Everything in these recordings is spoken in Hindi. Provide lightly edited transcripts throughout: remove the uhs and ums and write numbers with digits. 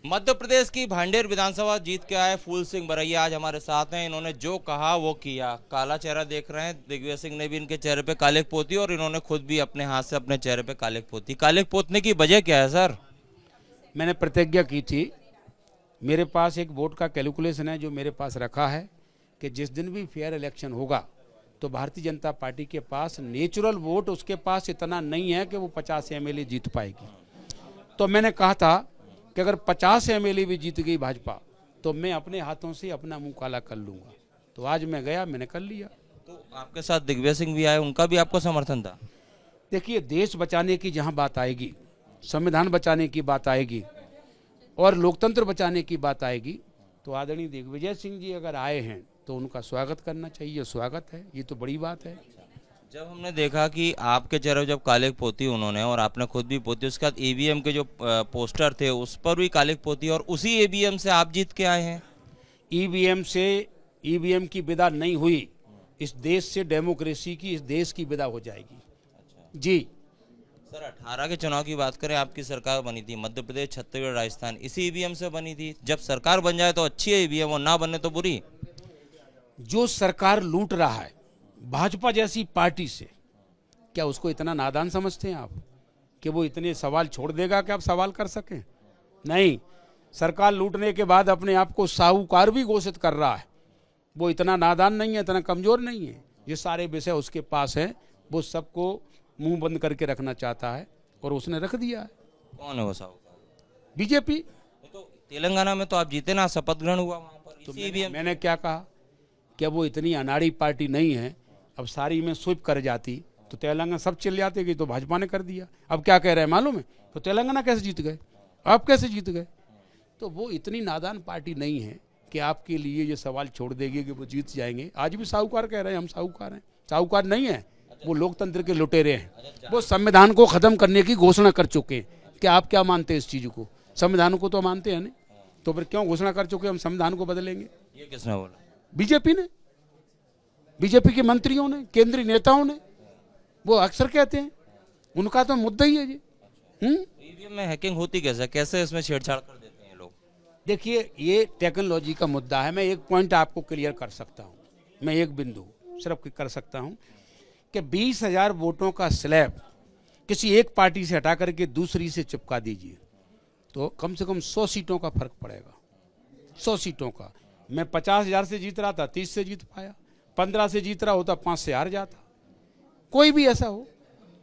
मध्य प्रदेश की भांडेर विधानसभा जीत के आए फूल सिंह बरैया आज हमारे साथ हैं। इन्होंने जो कहा वो किया। काला चेहरा देख रहे हैं, दिग्विजय सिंह ने भी इनके चेहरे पे कालिक पोती और इन्होंने खुद भी अपने हाथ से अपने चेहरे पे कालिक पोती। कालिक पोतने की वजह क्या है सर? मैंने प्रतिज्ञा की थी, मेरे पास एक वोट का कैलकुलेशन है जो मेरे पास रखा है कि जिस दिन भी फेयर इलेक्शन होगा तो भारतीय जनता पार्टी के पास नेचुरल वोट उसके पास इतना नहीं है कि वो 50 एमएलए जीत पाएगी। तो मैंने कहा था कि अगर 50 एमएलए भी जीत गई भाजपा तो मैं अपने हाथों से अपना मुंह काला कर लूँगा। तो आज मैं गया, मैंने कर लिया। तो आपके साथ दिग्विजय सिंह भी आए, उनका भी आपको समर्थन था? देखिए, देश बचाने की जहाँ बात आएगी, संविधान बचाने की बात आएगी और लोकतंत्र बचाने की बात आएगी तो आदरणीय दिग्विजय सिंह जी अगर आए हैं तो उनका स्वागत करना चाहिए। स्वागत है, ये तो बड़ी बात है। जब हमने देखा कि आपके चेहरे पे जब कालिक पोती उन्होंने और आपने खुद भी पोती, उसके बाद ईवीएम के जो पोस्टर थे उस पर भी कालिक पोती और उसी ईवीएम से आप जीत के आए हैं। ईवीएम से ईवीएम की विदा नहीं हुई, इस देश से डेमोक्रेसी की, इस देश की विदा हो जाएगी। जी सर, 18 के चुनाव की बात करें, आपकी सरकार बनी थी मध्य प्रदेश, छत्तीसगढ़, राजस्थान, इसी ईवीएम से बनी थी। जब सरकार बन जाए तो अच्छी है ईवीएम और ना बने तो बुरी। जो सरकार लूट रहा है भाजपा जैसी पार्टी से, क्या उसको इतना नादान समझते हैं आप कि वो इतने सवाल छोड़ देगा कि आप सवाल कर सकें? नहीं, सरकार लूटने के बाद अपने आप को साहूकार भी घोषित कर रहा है। वो इतना नादान नहीं है, इतना कमजोर नहीं है। ये सारे विषय उसके पास हैं, वो सबको मुंह बंद करके रखना चाहता है और उसने रख दिया है। कौन है वो साहूकार? बीजेपी। तो तेलंगाना में तो आप जीते ना, शपथ ग्रहण हुआ वहां पर तो इसी ईवीएम। मैंने क्या कहा, क्या वो इतनी अनाड़ी पार्टी नहीं है? अब सारी में स्वीप कर जाती तो तेलंगाना सब चल जाते कि तो भाजपा ने कर दिया। अब क्या कह रहे हैं मालूम है? तो तेलंगाना कैसे जीत गए, आप कैसे जीत गए? तो वो इतनी नादान पार्टी नहीं है कि आपके लिए ये सवाल छोड़ देगी कि वो जीत जाएंगे। आज भी साहूकार कह रहे हैं हम साहूकार हैं। साहूकार नहीं है, वो लोकतंत्र के लुटेरे हैं। वो संविधान को खत्म करने की घोषणा कर चुके हैं। क्या आप क्या मानते हैं इस चीज को? संविधान को तो मानते हैं नहीं, तो फिर क्यों घोषणा कर चुके हम संविधान को बदलेंगे? ये किसने बोला? बीजेपी ने, बीजेपी के मंत्रियों ने, केंद्रीय नेताओं ने। वो अक्सर कहते हैं, उनका तो मुद्दा ही है जी। ईवीएम में हैकिंग होती कैसे, कैसे इसमें छेड़छाड़ कर देते हैं लोग? देखिए, ये टेक्नोलॉजी का मुद्दा है। मैं एक पॉइंट आपको क्लियर कर सकता हूँ, मैं एक बिंदु सिर्फ कर सकता हूँ कि 20,000 वोटों का स्लैब किसी एक पार्टी से हटा करके दूसरी से चिपका दीजिए तो कम से कम 100 सीटों का फर्क पड़ेगा। 100 सीटों का। मैं 50,000 से जीत रहा था, 30 से जीत पाया। 15 से जीत रहा होता, 5 से हार जाता। कोई भी ऐसा हो,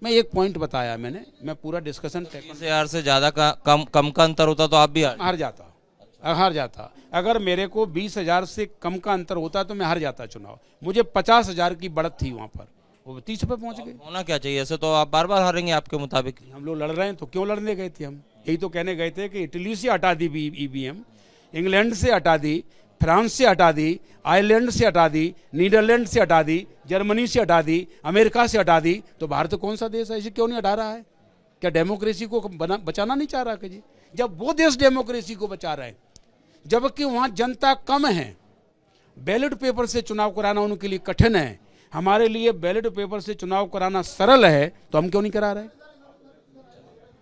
मैं एक पॉइंट बताया मैंने, मैं पूरा डिस्कशन 30,000 से ज्यादा का कम का अंतर होता तो आप भी हार जाता। अगर मेरे को 20,000 से कम का अंतर होता तो मैं हार जाता चुनाव। मुझे 50,000 की बढ़त थी वहां पर, वो 30 पे पहुंच गए। होना क्या चाहिए? ऐसे तो आप बार बार हारेंगे आपके मुताबिक। हम लोग लड़ रहे हैं तो क्यों लड़ने गए थे? हम यही तो कहने गए थे कि इटली से हटा दी ईवीएम, इंग्लैंड से हटा दी, फ्रांस से हटा दी, आयरलैंड से हटा दी, नीदरलैंड से हटा दी, जर्मनी से हटा दी, अमेरिका से हटा दी। तो भारत कौन सा देश है, इसे क्यों नहीं हटा रहा है? क्या डेमोक्रेसी को बचाना नहीं चाह रहा कि जी? जब वो देश डेमोक्रेसी को बचा रहे हैं, जबकि वहाँ जनता कम है, बैलेट पेपर से चुनाव कराना उनके लिए कठिन है। हमारे लिए बैलेट पेपर से चुनाव कराना सरल है, तो हम क्यों नहीं करा रहे?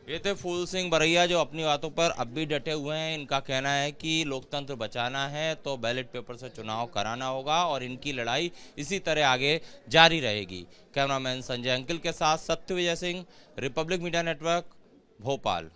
ये थे फूल सिंह बरैया जो अपनी बातों पर अब भी डटे हुए हैं। इनका कहना है कि लोकतंत्र बचाना है तो बैलेट पेपर से चुनाव कराना होगा और इनकी लड़ाई इसी तरह आगे जारी रहेगी। कैमरामैन संजय अंकिल के साथ Satyavijay Singh, Republic media network, Bhopal.